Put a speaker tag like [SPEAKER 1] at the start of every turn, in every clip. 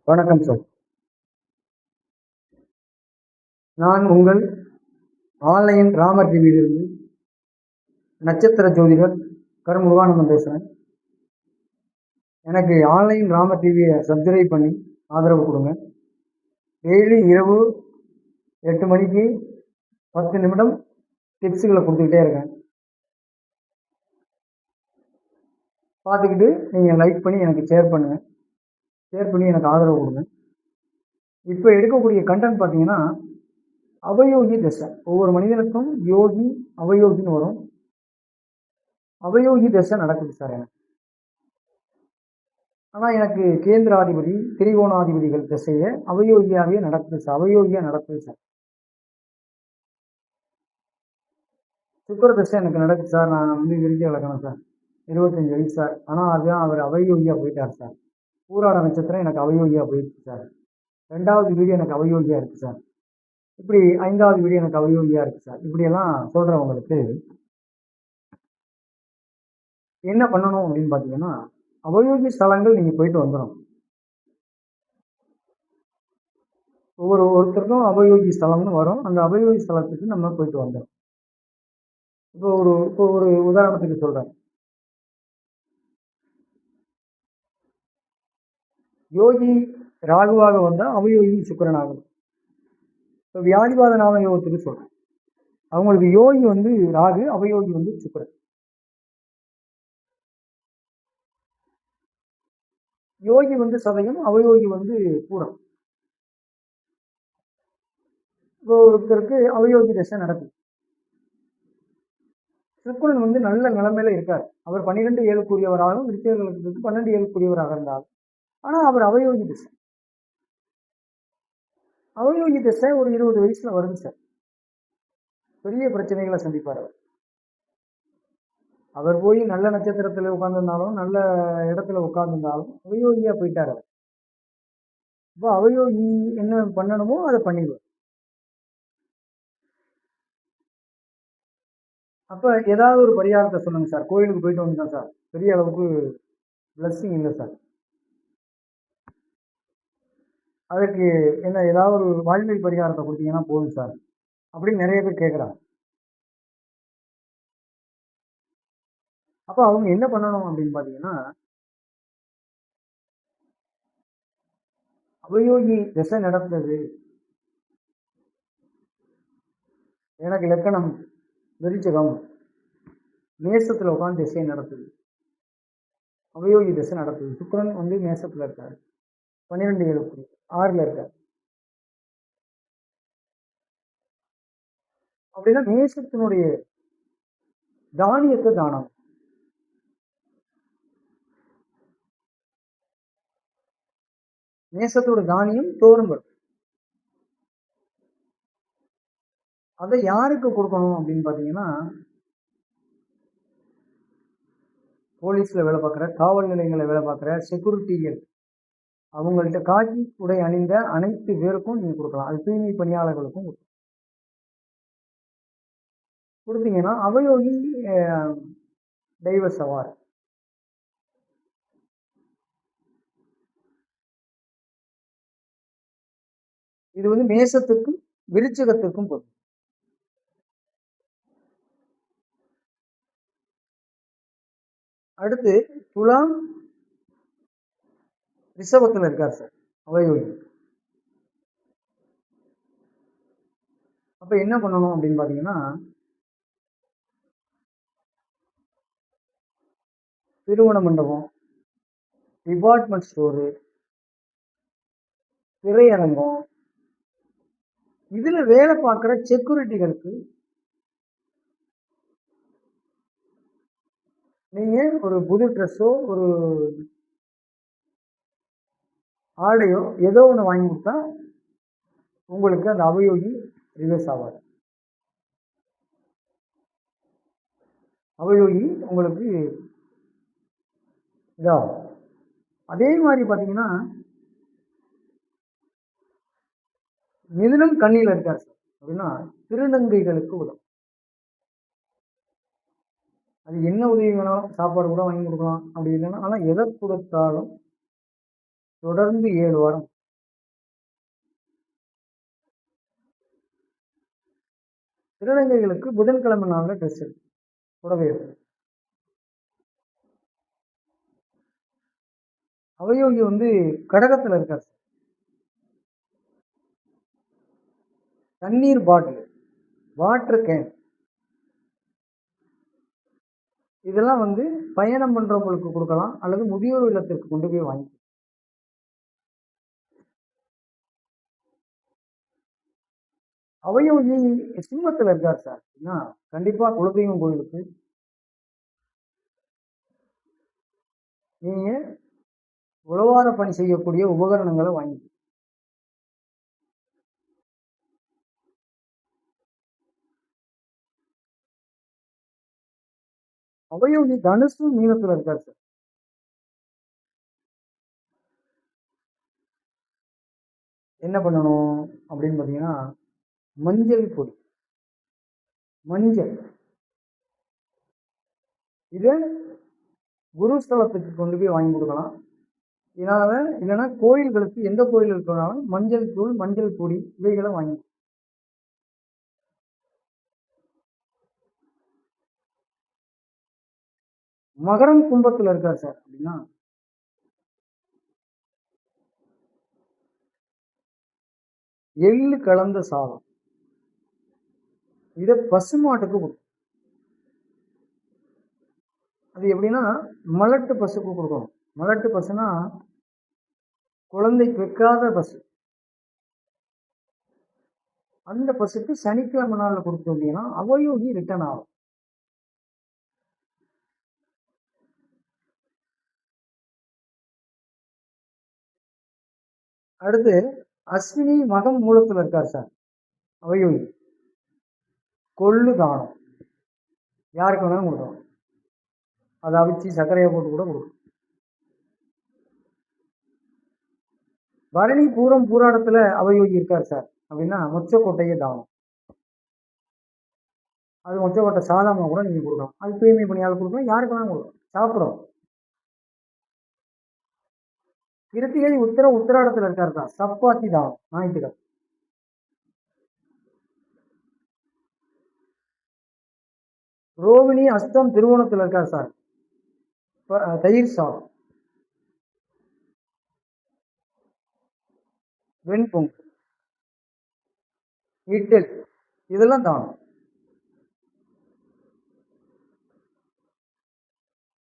[SPEAKER 1] வணக்கம் சார். நான் உங்கள் ஆன்லைன் ராமர் டிவியிலிருந்து நட்சத்திர ஜோதிடர் கருமுருகானந்தம் பேசுகிறேன். எனக்கு ஆன்லைன் ராமர் டிவியை சப்ஸ்கிரைப் பண்ணி ஆதரவு கொடுங்க. டெய்லி இரவு 8 மணிக்கு 10 நிமிடம் டிப்ஸுகளை கொடுத்துக்கிட்டே இருக்கேன். பார்த்துக்கிட்டு நீங்கள் லைக் பண்ணி எனக்கு ஷேர் பண்ணுங்கள். ஷேர் பண்ணி எனக்கு ஆதரவு கொடுங்க. இப்போ எடுக்கக்கூடிய கண்டென்ட் பார்த்தீங்கன்னா, அவயோகி தசை. ஒவ்வொரு மனிதனுக்கும் யோகி, அவயோகின்னு வரும். அவயோகி தசை நடக்குது சார் எனக்கு. ஆனால் எனக்கு கேந்திராதிபதி, திரிகோணாதிபதிகள் திசையை அவயோகியாகவே நடக்குது சார். அவயோகியாக நடக்குது சார். சுக்கர தசை எனக்கு நடக்குது சார். நான் விருத்தி வளர்க்கணும் சார். 25 வயசு சார். ஆனால் அதுதான் அவர் அவயோகியாக போயிட்டார் சார். பூராட நட்சத்திரம் எனக்கு அவயோகியாக போயிடுச்சு சார். 2வது வீடு எனக்கு அவயோகியாக இருக்குது சார். இப்படி 5வது வீடு எனக்கு அவயோகியாக இருக்குது சார். இப்படியெல்லாம் சொல்கிறவங்களுக்கு என்ன பண்ணணும் அப்படின்னு பார்த்தீங்கன்னா, அவயோகி ஸ்தலங்கள் நீங்கள் போயிட்டு வந்துடும். ஒருத்தருக்கும் அவயோகி ஸ்தலம்னு வரும். அந்த அவயோகி ஸ்தலத்துக்கு நம்ம போயிட்டு வந்துடும். இப்போ ஒரு உதாரணத்துக்கு சொல்கிறேன். யோகி ராகுவாக வந்தால் அவயோகி சுக்கிரன் ஆகும். இப்போ வியாதிவாத நாம யோகத்துக்கு சொல்கிறேன். அவங்களுக்கு யோகி வந்து ராகு, அவயோகி வந்து சுக்கிரன். யோகி வந்து சதயம், அவயோகி வந்து பூரம். இப்போ ஒருத்தருக்கு அவயோகி தசை நடக்குது. சுக்கிரன் வந்து நல்ல நிலைமையில இருக்கார். அவர் 12 ஏழுக்குரியவராகவும், விருச்சிகர்களுக்கு 12 ஏழுக்குரியவராக இருந்தார். ஆனால் அவர் அவயோகி தசை. அவயோகி தசை ஒரு 20 வயசுல வருது சார். பெரிய பிரச்சனைகளை சந்திப்பார் அவர். அவர் போய் நல்ல நட்சத்திரத்தில் உட்கார்ந்திருந்தாலும், நல்ல இடத்துல உட்கார்ந்திருந்தாலும் அவயோகியா போயிட்டார் அவர். இப்போ அவயோகி என்ன பண்ணணுமோ அதை பண்ணிடுவார். அப்போ ஏதாவது ஒரு பரிகாரத்தை சொல்லுங்க சார். கோயிலுக்கு போயிட்டு வந்துட்டோம் சார், பெரிய அளவுக்கு பிளஸ்ஸிங் இல்லை சார். அதற்கு என்ன ஏதாவது ஒரு வாழ்வியல் பரிகாரத்தை கொடுத்தீங்கன்னா போதும் சார் அப்படின்னு நிறைய பேர் கேட்குறாங்க. அப்போ அவங்க என்ன பண்ணணும் அப்படின்னு பார்த்தீங்கன்னா, அவயோகி திசை நடந்தது, எனக்கு லக்கணம் விருச்சிகம், மேசத்தில் உட்காந்து திசை நடத்துது, அவயோகி திசை நடத்துது. சுக்கிரன் வந்து மேசத்தில் இருக்காரு, 12 ஏழுக்குரிய 6ல் இருக்காரு. அப்படின்னா மேசத்தினுடைய தானியத்தை தானம். மேசத்தோட தானியம் தோறும்படும். அதை யாருக்கு கொடுக்கணும் அப்படின்னு பார்த்தீங்கன்னா, போலீஸில் வேலை பார்க்குற, காவல் நிலையங்களில் வேலை பார்க்குற செக்யூரிட்டிகள், அவங்கள்ட்ட காக்கி உடை அணிந்த அனைத்து பேருக்கும் நீங்கள் கொடுக்கலாம். அது தூய்மை பணியாளர்களுக்கும் கொடுத்தீங்கன்னா அவயோகி டைவர்ஸ் ஆவார். இது வந்து மேசத்துக்கும் விருச்சிகத்துக்கும் பொருள். அடுத்து துலாம் ரிஷபத்தில் இருக்கார் சார் அவயோகி. அப்போ என்ன பண்ணணும் அப்படின்னு பார்த்தீங்கன்னா, திருமண மண்டபம், டிபார்ட்மெண்ட் ஸ்டோரு, திரையரங்கம், இதுல வேலை பார்க்குற செக்யூரிட்டிகளுக்கு நீங்க ஒரு புது ட்ரெஸ்ஸோ ஒரு ஆடையோ ஏதோ ஒன்று வாங்கி கொடுத்தா உங்களுக்கு அந்த அவயோகி ரிவர்ஸ் ஆகாது. அவயோகி உங்களுக்கு இதாகும். அதே மாதிரி பார்த்தீங்கன்னா, மிதுனம் கண்ணியில் இருக்கார் சார் அப்படின்னா திருநங்கைகளுக்கு உதவும். அது என்ன உதவி வேணாலும், சாப்பாடு கூட வாங்கி கொடுக்கலாம், அப்படி இல்லைன்னா. ஆனால் எதை கொடுத்தாலும் தொடர்ந்து 7 வாரம் திருநங்கைகளுக்கு புதன்கிழமை நாளில் ட்ரெஸ் எடுத்து புடவை எடுத்து. அவயோகி வந்து கடகத்தில் இருக்கார். தண்ணீர் பாட்டில், வாட்டர் கேன், இதெல்லாம் வந்து பயணம் பண்றவங்களுக்கு கொடுக்கலாம், அல்லது முதியோர் இல்லத்திற்கு கொண்டு போய் வாங்கி. அவயோகி சிம்மத்தில் இருக்கார் சார். கண்டிப்பா குலதெய்வம் கோயிலுக்கு நீங்க உழவார பணி செய்யக்கூடிய உபகரணங்களை வாங்கி. அவயோகி தனுசு மீனத்துல இருக்கார் சார். என்ன பண்ணணும் அப்படின்னு பாத்தீங்கன்னா, மஞ்சள் பொடி, மஞ்சள் இத குருஸ்தலத்துக்கு கொண்டு போய் வாங்கி கொடுக்கலாம். இதனால இல்லைன்னா கோயில்களுக்கு, எந்த கோயில் இருக்கிறனாலும் மஞ்சள் தூள், மஞ்சள் பொடி இவைகளை வாங்கி. மகரம் கும்பத்துல இருக்கார் சார் அப்படின்னா, எள்ளு கலந்த சாதம் இத பசுமாட்டுக்கு கொடுக்கும். அது எப்படின்னா, மலட்டு பசுக்கு கொடுக்கணும். மலட்டு பசுனா குழந்தை பெக்காத பசு. அந்த பசுக்கு சனிக்கிழமை நாள்ல கொடுத்தோம் அப்படின்னா அவயோகி ரிட்டர்ன் ஆகும். அடுத்து அஸ்வினி மகம் மூலத்துல இருக்கார் சார் அவயோகி. கொள்ளு தானம் யாருக்கு வேணாலும் கொடுக்கலாம். அதை அவிச்சு சர்க்கரையை போட்டு கூட கொடுக்கும். பரணி பூரம் பூராடத்துல அவயோகி இருக்கார் சார் அப்படின்னா மொச்சக்கொட்டையை தானம். அது மொச்சக்கொட்டை சாதாரணமாக கூட நீங்க கொடுக்கலாம். அது தூய்மை பணியாளர் கொடுக்கலாம், யாருக்கு வேணாலும் கொடுக்கலாம், சாப்பிடும். கிருத்திகை உத்திராடத்துல இருக்காரு தான் சப்பாத்தி தானம் ஞாயிற்றுக்கிழமை. ரோகிணி அஸ்தம் திருவோணத்துல இருக்கார் சார் தயிர் சாதம், வெண்பொங்கல், இட்டல், இதெல்லாம் தானம்.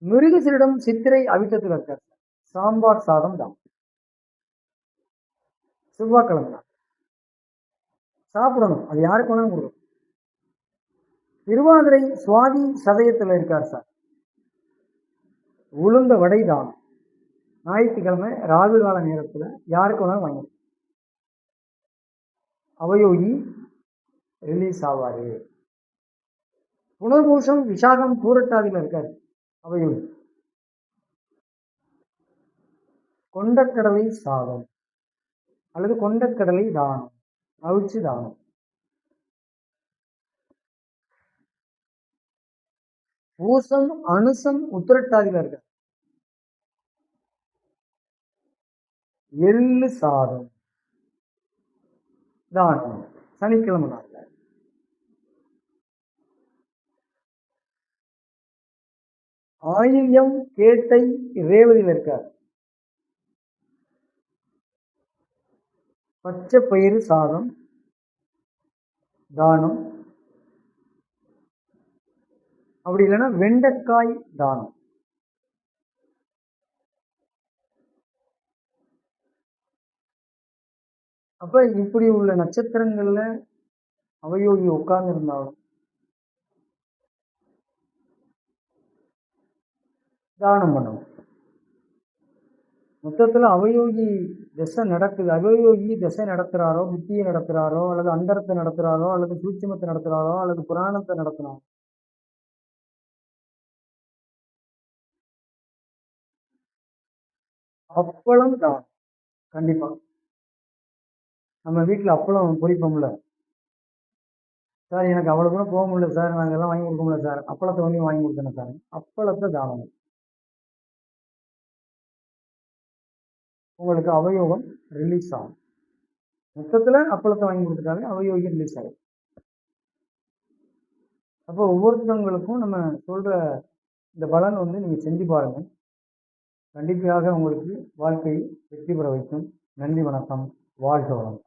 [SPEAKER 1] மிருகசீரிடம் சித்திரை அவிட்டத்தில் இருக்கார் சாம்பார் சாதம் தான். செவ்வாய்க்கிழமை சாப்பிடணும், அது யாருக்கு வேணாலும் கொடுக்கும். திருவாதிரை சுவாதி சதயத்தில் இருக்கார் சார் உளுந்த வடை தானம். ஞாயிற்றுக்கிழமை ராகு கால நேரத்துல யாருக்கு வேணாலும் வாங்கி. அவயோகி ரிலீஸ் ஆவாரு. புனர்பூசம் விசாகம் பூரட்டாதியில் இருக்காரு அவயோகி. கொண்டக்கடலை சாதம் அல்லது கொண்டக்கடலை தானம், அவிச்சு தானம். பூசம் அனுசம் உத்திரட்டாதியில் இருக்க எள்ளு சாதம் தானம் சனிக்கிழமை நாள்ல. ஆயில்யம் கேட்டை ரேவதியில் இருக்கார் பச்சை பயிறு சாதம் தானம். அப்படி இல்லைன்னா வெண்டைக்காய் தானம். அப்ப இப்படி உள்ள நட்சத்திரங்கள்ல அவயோகி உட்கார்ந்து இருந்தாலும் தானம் பண்ணணும். மொத்தத்துல அவயோகி திசை நடக்குது. அவயோகி திசை நடத்துறாரோ, புத்தியை நடத்துறாரோ, அல்லது அந்தரத்தை நடத்துறாரோ, அல்லது சூட்சுமத்தை நடத்துறாரோ, அல்லது புராணத்தை நடத்தினாரோ, அப்பளம் தான் கண்டிப்பா. நம்ம வீட்டுல அப்பளம் பொரிப்போம்ல சார், எனக்கு அவ்வளவு தூரம் போக முடியல சார், நாங்க எல்லாம் வாங்கி கொடுக்க முடியல சார், அப்பளத்தை வந்து வாங்கி கொடுத்தேன் சார். அப்பளத்தை தானம். உங்களுக்கு அவயோகம் ரிலீஸ் ஆகும். மொத்தத்துல அப்பளத்தை வாங்கி கொடுத்துட்டாலே அவயோகி ரிலீஸ் ஆகும். அப்போ ஒவ்வொருத்தவங்களுக்கும் நம்ம சொல்கிற இந்த பலன் வந்து நீங்கள் செஞ்சு பாருங்கள். கண்டிப்பாக உங்களுக்கு வாழ்க்கை வெற்றி பெற வைக்கும். நன்றி, வணக்கம். வாழ்க வளம்.